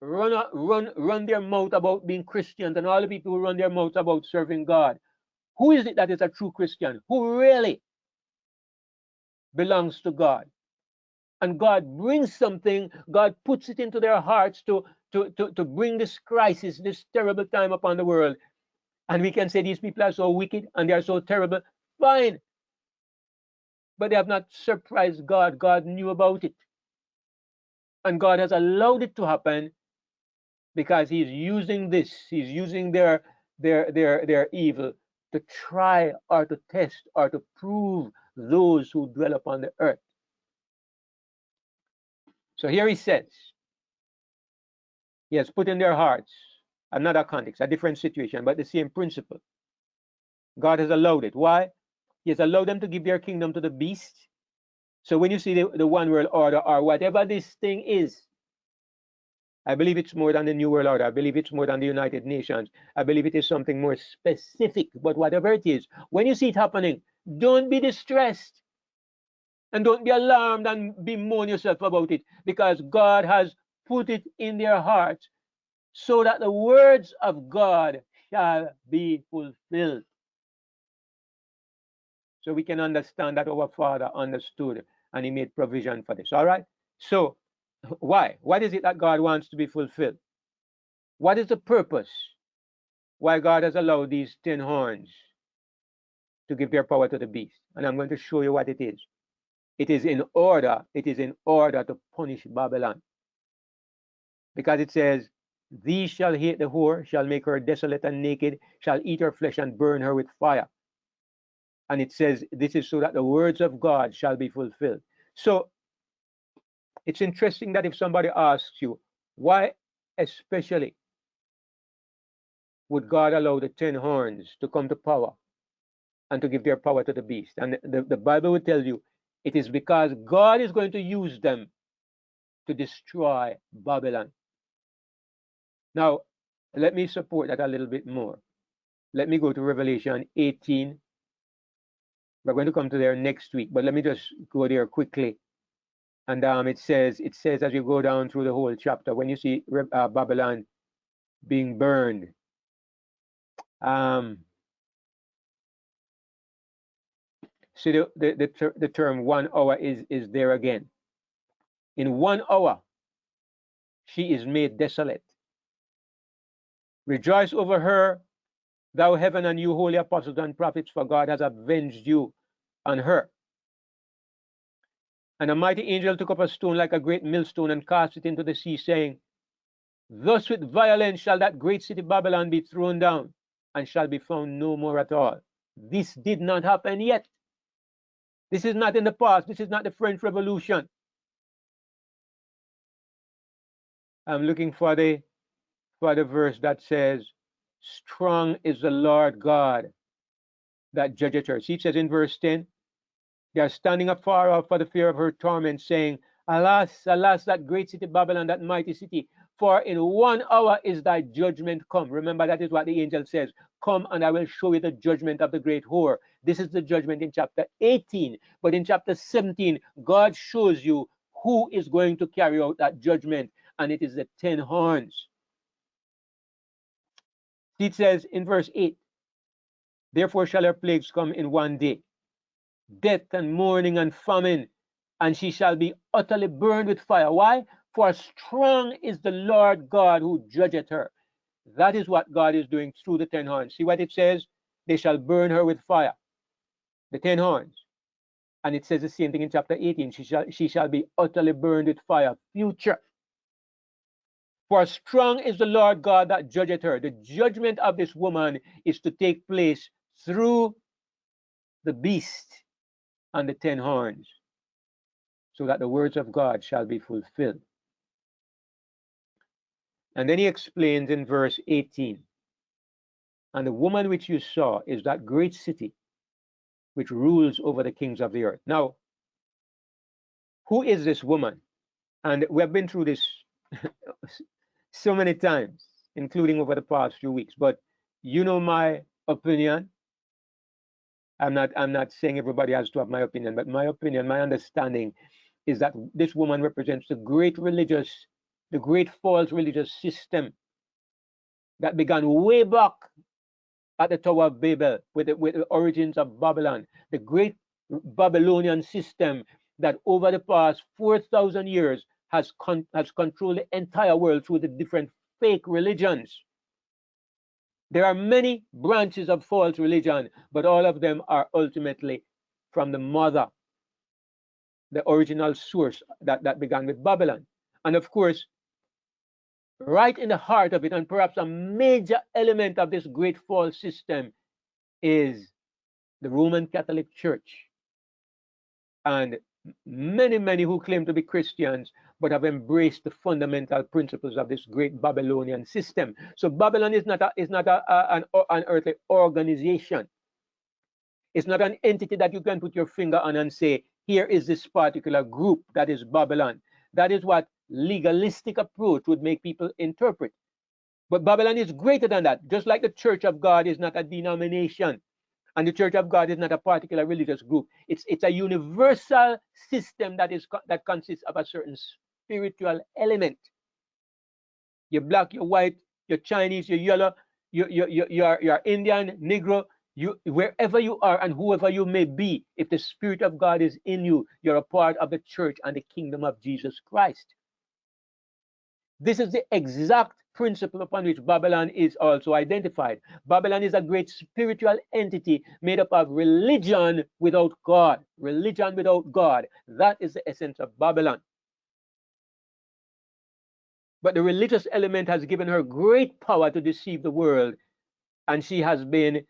run their mouth about being Christians, and all the people who run their mouth about serving God, who is it that is a true Christian? Who really belongs to God? And God brings something, God puts it into their hearts to bring this crisis, this terrible time upon the world. And we can say these people are so wicked and they are so terrible. Fine. But they have not surprised God. God knew about it. And God has allowed it to happen because He's using this, He's using their evil to try or to test or to prove those who dwell upon the earth. So here He says, He has put in their hearts another context, a different situation, but the same principle. God has allowed it. Why? He has allowed them to give their kingdom to the beast. So when you see the one world order or whatever this thing is, I believe it's more than the New World Order. I believe it's more than the United Nations. I believe it is something more specific. But whatever it is, when you see it happening, don't be distressed. And don't be alarmed and bemoan yourself about it, because God has put it in their hearts so that the words of God shall be fulfilled. So we can understand that our Father understood and He made provision for this. All right? So, why? What is it that God wants to be fulfilled? What is the purpose why God has allowed these 10 horns to give their power to the beast? And I'm going to show you what it is. It is in order to punish Babylon. Because it says, these shall hate the whore, shall make her desolate and naked, shall eat her flesh and burn her with fire. And it says, this is so that the words of God shall be fulfilled. So it's interesting that if somebody asks you, why especially would God allow the 10 horns to come to power and to give their power to the beast? And the Bible will tell you, it is because God is going to use them to destroy Babylon. Now, let me support that a little bit more. Let me go to Revelation 18. We're going to come to there next week, but let me just go there quickly. And it says as you go down through the whole chapter, when you see Babylon being burned, see the term 1 hour is there again. In 1 hour, she is made desolate. Rejoice over her, thou heaven, and you holy apostles and prophets, for God has avenged you on her. And a mighty angel took up a stone like a great millstone and cast it into the sea, saying, thus with violence shall that great city Babylon be thrown down, and shall be found no more at all. This did not happen yet. This is not in the past. This is not the French Revolution. I'm looking for the verse that says, strong is the Lord God that judgeth her. See, it says in verse 10, they are standing afar off for the fear of her torment, saying, alas, alas, that great city Babylon, that mighty city, for in 1 hour is thy judgment come. Remember, that is what the angel says. Come and I will show you the judgment of the great whore. This is the judgment in chapter 18. But in chapter 17, God shows you who is going to carry out that judgment. And it is the 10 horns. It says in verse 8, therefore shall her plagues come in 1 day, death and mourning and famine, and she shall be utterly burned with fire. Why? For strong is the Lord God who judgeth her. That is what God is doing through the 10 horns. See what it says? They shall burn her with fire. The 10 horns. And it says the same thing in chapter 18. She shall be utterly burned with fire. Future. For strong is the Lord God that judgeth her. The judgment of this woman is to take place through the beast and the 10 horns, so that the words of God shall be fulfilled. And then he explains in verse 18, and the woman which you saw is that great city which rules over the kings of the earth. Now, who is this woman? And we have been through this so many times, including over the past few weeks. But you know my opinion. I'm not saying everybody has to have my opinion, but my opinion, my understanding is that this woman represents the great false religious system that began way back at the Tower of Babel with the origins of Babylon, the great Babylonian system that over the past 4,000 years has controlled the entire world through the different fake religions. There are many branches of false religion, but all of them are ultimately from the mother, the original source that began with Babylon. And of course, right in the heart of it, and perhaps a major element of this great false system, is the Roman Catholic Church. And many who claim to be Christians but have embraced the fundamental principles of this great Babylonian system. So Babylon is not an earthly organization. It's not an entity that you can put your finger on and say, here is this particular group that is Babylon. That is what legalistic approach would make people interpret. But Babylon is greater than that. Just like the Church of God is not a denomination, and the Church of God is not a particular religious group. It's a universal system that consists of a certain spiritual element. You're black, you're white, you're Chinese, you're yellow, you're Indian, Negro, wherever you are and whoever you may be, if the Spirit of God is in you, you're a part of the church and the kingdom of Jesus Christ. This is the exact principle upon which Babylon is also identified. Babylon is a great spiritual entity made up of religion without God. Religion without God. That is the essence of Babylon. But the religious element has given her great power to deceive the world, and she has been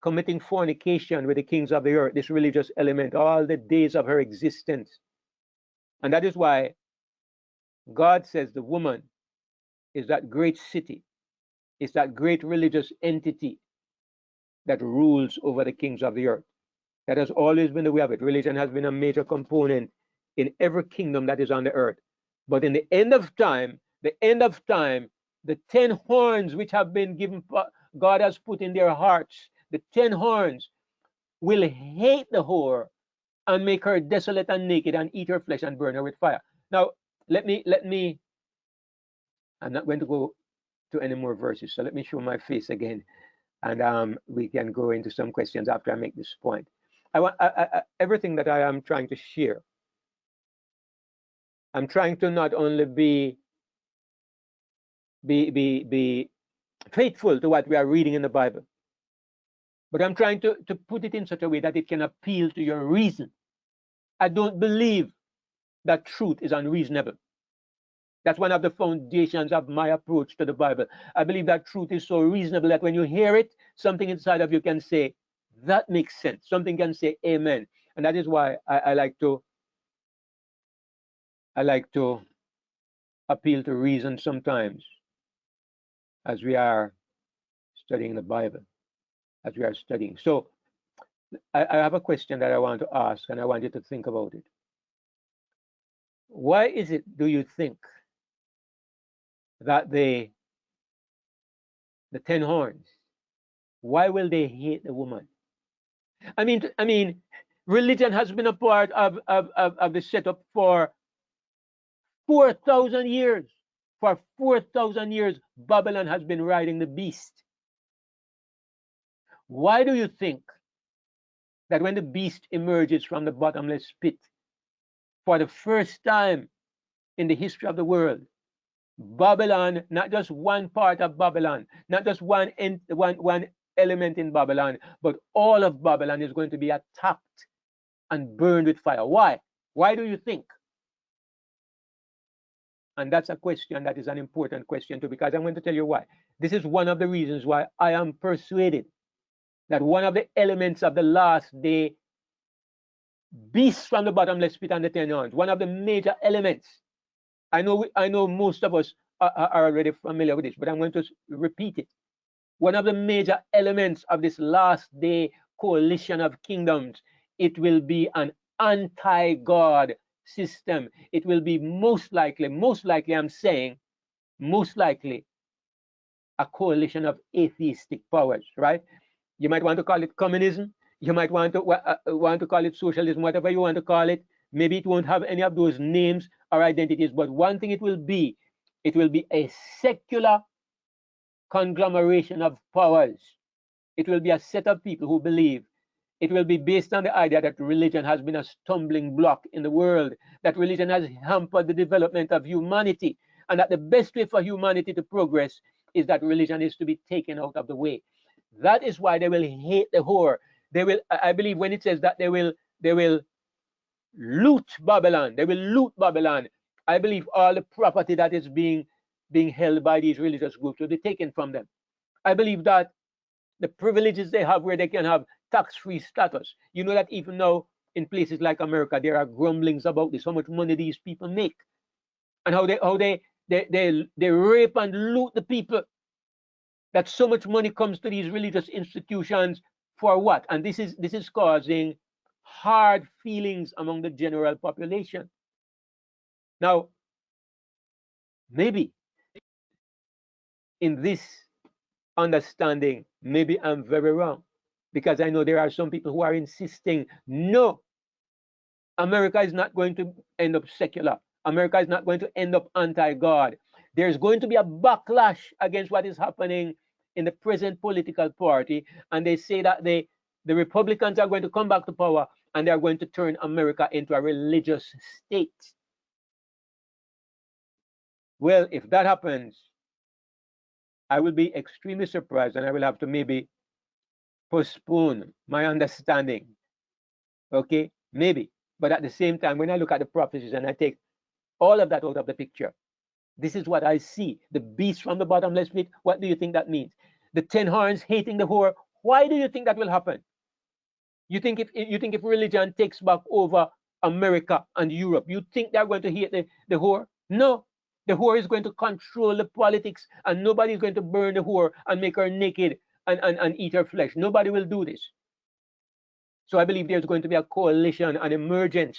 committing fornication with the kings of the earth, this religious element, all the days of her existence. And that is why God says the woman is that great city, is that great religious entity that rules over the kings of the earth. That has always been the way of it. Religion has been a major component in every kingdom that is on the earth. But in the end of time, the 10 horns which have been given, God has put in their hearts, the 10 horns will hate the whore and make her desolate and naked and eat her flesh and burn her with fire. Now, I'm not going to go to any more verses, so let me show my face again, and we can go into some questions after I make this point. Everything that I am trying to share, I'm trying to not only be faithful to what we are reading in the Bible, but I'm trying to put it in such a way that it can appeal to your reason. I don't believe that truth is unreasonable. That's one of the foundations of my approach to the Bible. I believe that truth is so reasonable that when you hear it, something inside of you can say, that makes sense. Something can say, amen. And that is why I like to appeal to reason sometimes as we are studying the Bible, as we are studying. So I have a question that I want to ask, and I want you to think about it. Why is it, do you think, that the 10 horns, why will they hate the woman? I mean, religion has been a part of the setup for 4,000 years. For 4,000 years, Babylon has been riding the beast. Why do you think that when the beast emerges from the bottomless pit for the first time in the history of the world, Babylon, not just one part of Babylon, not just one element in Babylon, but all of Babylon is going to be attacked and burned with fire? Why? Why do you think? And that's a question that is an important question too, because I'm going to tell you why. This is one of the reasons why I am persuaded that one of the elements of the last day beasts from the bottomless pit and the 10 horns, one of the major elements. I know most of us are already familiar with this, but I'm going to repeat it. One of the major elements of this last day coalition of kingdoms. It will be an anti-God system. It will be most likely, I'm saying, most likely a coalition of atheistic powers, right? You might want to call it communism. You might want to call it socialism, whatever you want to call it. Maybe it won't have any of those names or identities, but one thing it will be a secular conglomeration of powers. It will be a set of people who believe. It will be based on the idea that religion has been a stumbling block in the world, that religion has hampered the development of humanity, and that the best way for humanity to progress is that religion is to be taken out of the way. That is why they will hate the whore. They will, I believe, when it says that they will loot Babylon. They will loot Babylon. I believe all the property that is being held by these religious groups will be taken from them. I believe that the privileges they have, where they can have tax-free status. You know that even now in places like America, there are grumblings about this, how much money these people make, and how they rape and loot the people. That so much money comes to these religious institutions for what? And this is causing hard feelings among the general population. Now, maybe in this understanding, maybe I'm very wrong, because I know there are some people who are insisting, no, America is not going to end up secular. America is not going to end up anti-God. There's going to be a backlash against what is happening in the present political party, and they say that the Republicans are going to come back to power and they are going to turn America into a religious state. Well, if that happens, I will be extremely surprised, and I will have to maybe postpone my understanding. Okay, maybe. But at the same time, when I look at the prophecies and I take all of that out of the picture, this is what I see. The beast from the bottomless pit. What do you think that means? The 10 horns hating the whore. Why do you think that will happen? You think if religion takes back over America and Europe, you think they're going to hate the whore? No. The whore is going to control the politics, and nobody is going to burn the whore and make her naked and eat her flesh. Nobody will do this. So I believe there's going to be a coalition, an emergence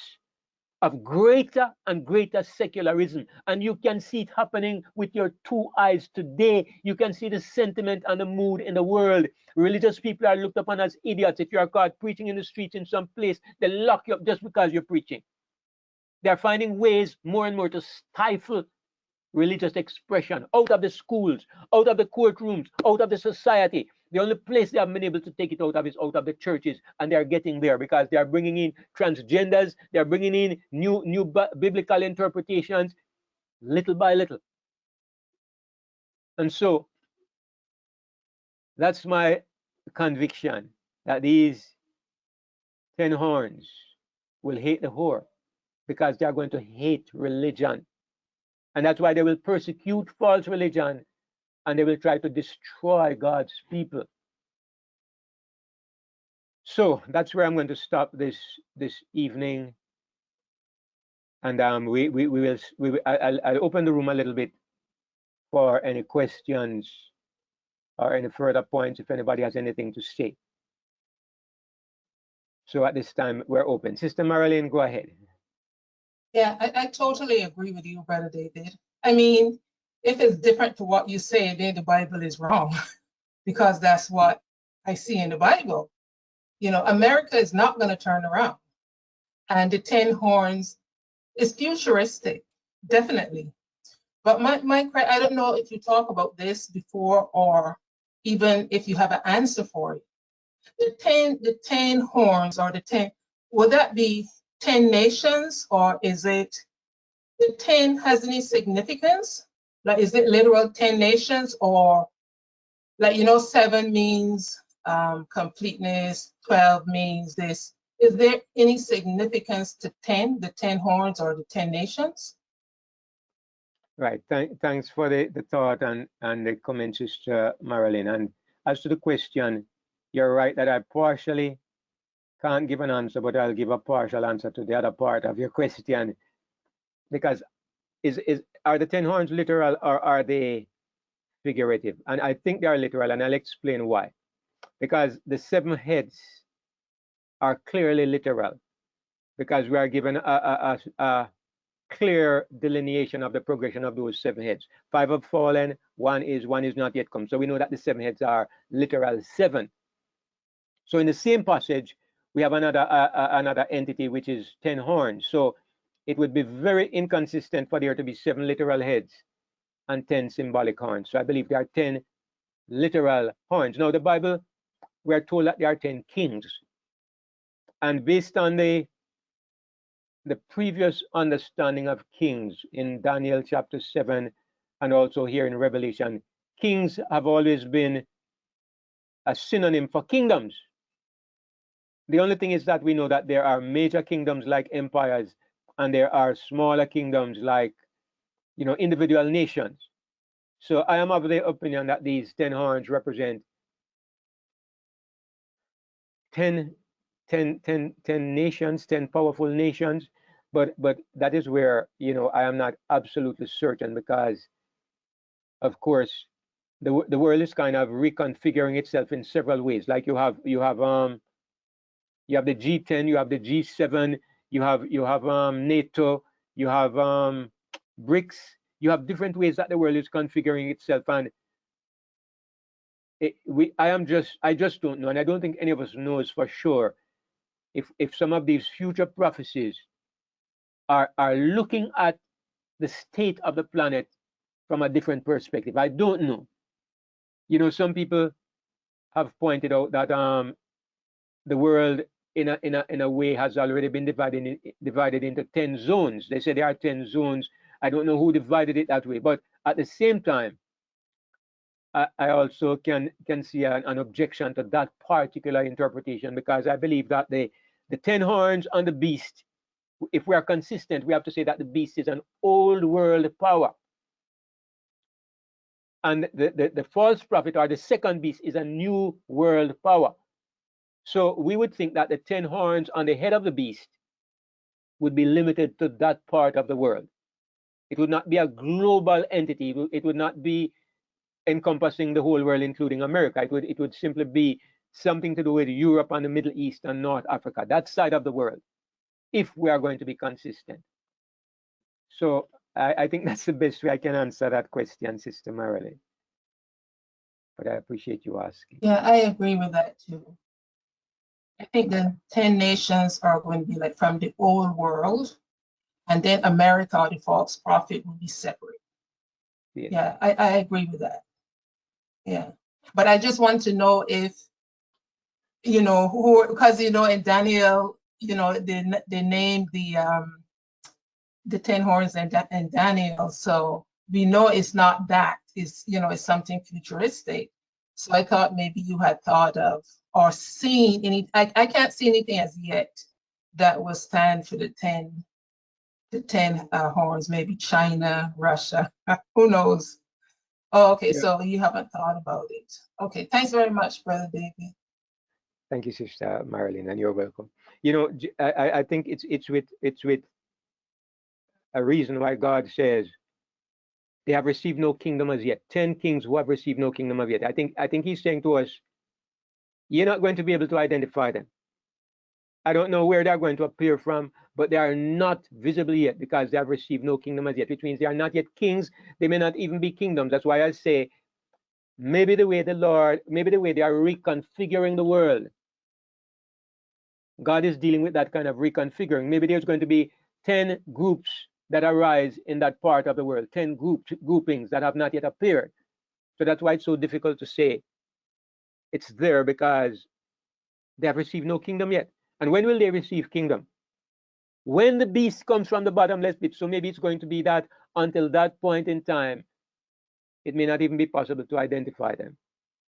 of greater and greater secularism. And you can see it happening with your 2 eyes today. You can see the sentiment and the mood in the world. Religious people are looked upon as idiots. If you are caught preaching in the streets in some place, they lock you up just because you're preaching. They're finding ways more and more to stifle religious expression out of the schools, out of the courtrooms, out of the society. The only place they have been able to take it out of is out of the churches, and they are getting there because they are bringing in transgenders, they are bringing in new biblical interpretations, little by little. And so that's my conviction, that these 10 horns will hate the whore because they are going to hate religion. And that's why they will persecute false religion, and they will try to destroy God's people. So that's where I'm going to stop this evening, and I'll open the room a little bit for any questions or any further points if anybody has anything to say. So at this time we're open. Sister Marilyn, go ahead. Yeah, I totally agree with you, Brother David. I mean, if it's different to what you say, then the Bible is wrong, because that's what I see in the Bible. You know, America is not going to turn around. And the 10 horns is futuristic, definitely. But I don't know if you talk about this before, or even if you have an answer for it. The 10 horns, or the 10, would that be 10 nations, or is it the 10 has any significance? Like, is it literal 10 nations, or like, you know, 7 means completeness, 12 means this? Is there any significance to 10, the 10 horns or the 10 nations? Right. Thanks for the thought and the comment, Sister Marilyn. And as to the question, you're right that I partially can't give an answer, but I'll give a partial answer to the other part of your question. Because are the 10 horns literal, or are they figurative? And I think they are literal, and I'll explain why. Because the 7 heads are clearly literal, because we are given a clear delineation of the progression of those 7 heads. 5 have fallen, one is not yet come. So we know that the 7 heads are literal 7. So in the same passage, we have another entity which is 10 horns. So it would be very inconsistent for there to be 7 literal heads and 10 symbolic horns. So I believe there are 10 literal horns. Now the Bible, we are told that there are 10 kings. And based on the previous understanding of kings in Daniel chapter 7 and also here in Revelation, kings have always been a synonym for kingdoms. The only thing is that we know that there are major kingdoms like empires, and there are smaller kingdoms like, individual nations. So I am of the opinion that these 10 horns represent 10 nations, 10 powerful nations, but that is where, I am not absolutely certain, because of course the world is kind of reconfiguring itself in several ways. Like you have the G10, you have the G7, you have NATO, you have BRICS. You have different ways that the world is configuring itself, and I just don't know, and I don't think any of us knows for sure if some of these future prophecies are looking at the state of the planet from a different perspective. I don't know. Some people have pointed out that the world in a way has already been divided into 10 zones. They say there are 10 zones. I don't know who divided it that way, but at the same time, I also can see an objection to that particular interpretation, because I believe that the 10 horns on the beast, if we are consistent, we have to say that the beast is an old world power, and the false prophet, or the second beast, is a new world power. So we would think that the 10 horns on the head of the beast would be limited to that part of the world. It would not be a global entity. It would not be encompassing the whole world, including America. It would simply be something to do with Europe and the Middle East and North Africa, that side of the world, if we are going to be consistent. So I think that's the best way I can answer that question, Sister Marilyn. But I appreciate you asking. Yeah, I agree with that too. I think the 10 nations are going to be like from the old world, and then America or the false prophet will be separate. Yeah, I agree with that. Yeah, but I just want to know if, who, because, in Daniel, they named the 10 horns and Daniel, so we know it's not that. It's, it's something futuristic. So I thought maybe you had thought of or seen any. I can't see anything as yet that will stand for the 10 horns. Maybe China, Russia, who knows? Oh, okay, so you haven't thought about it. Okay, thanks very much, Brother David. Thank you, Sister Marilyn, and you're welcome. I think it's with a reason why God says they have received no kingdom as yet. 10 kings who have received no kingdom as yet. I think he's saying to us, you're not going to be able to identify them. I don't know where they're going to appear from, but they are not visible yet, because they have received no kingdom as yet, which means they are not yet kings. They may not even be kingdoms. That's why I say maybe the way they are reconfiguring the world, God is dealing with that kind of reconfiguring. Maybe there's going to be 10 groups that arise in that part of the world, 10 groupings that have not yet appeared. So that's why it's so difficult to say it's there, because they have received no kingdom yet. And when will they receive kingdom? When the beast comes from the bottomless pit. So maybe it's going to be that until that point in time, it may not even be possible to identify them.